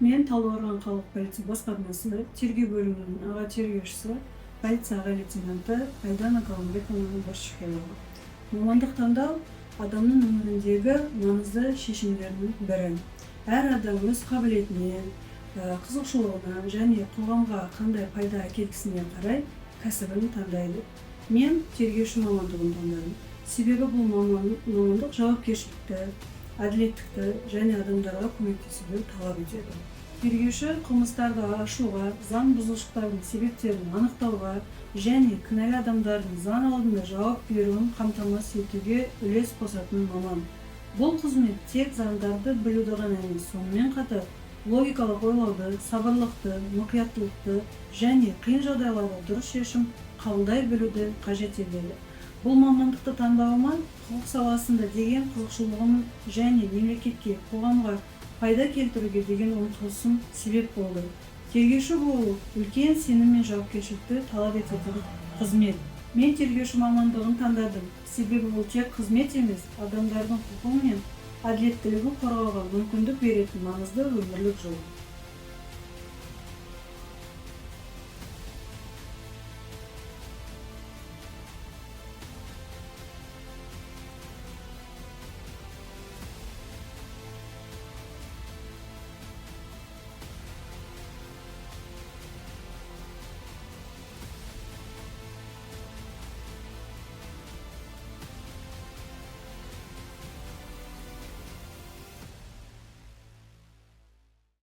Мен Талдықорған қалалық полиция басқармасы тергеу бөлімінің аға тергеушісі, полиция аға лейтенанты Айдана Калымбековнаның Борщикова. Мамандық таңдау адамның өміріндегі маңызды шешімдердің бірі. Әр адам өз қабілетіне, қызығушылығына және қоғамға қандай пайда әкелгісіне қарай кәсібін таңдайды. Мен тергеуші мамандығын таңдадым. Себебі бұл мамандық жауапкершілікті, әділеттікті және адамдарға көмектесуді талап етеді. Тергеуші қылмыстарды ашуға, заң бұзушылықтардың себептерін анықтауға және кінәлі адамдардың заң алдында жауап беруін қамтамасыз етуге үлес қосатын маман. Бұл қызмет тек заңдарды білуді ғана емес, сонымен қатар логикалық ойлауды, сабырлықты, мұқияттылықты және қиын жағдайларда дұрыс шешім қабылдай білуді қажет етеді. Бұл мамандықты таңдауыма құқық саласында деген қызығушылығым және мемлекетке, қоғамға пайда келтіруге деген ұмтылысым себеп болды. Тергеуші болу үлкен сенім мен жауапкершілікті талап ететін қызмет. Мен тергеуші мамандығын таңдадым. Себебі бұл тек қызмет емес, адамдардың құқығы мен әділеттілігін қорғауға мүмкіндік беретін маңызды өмірлік жол.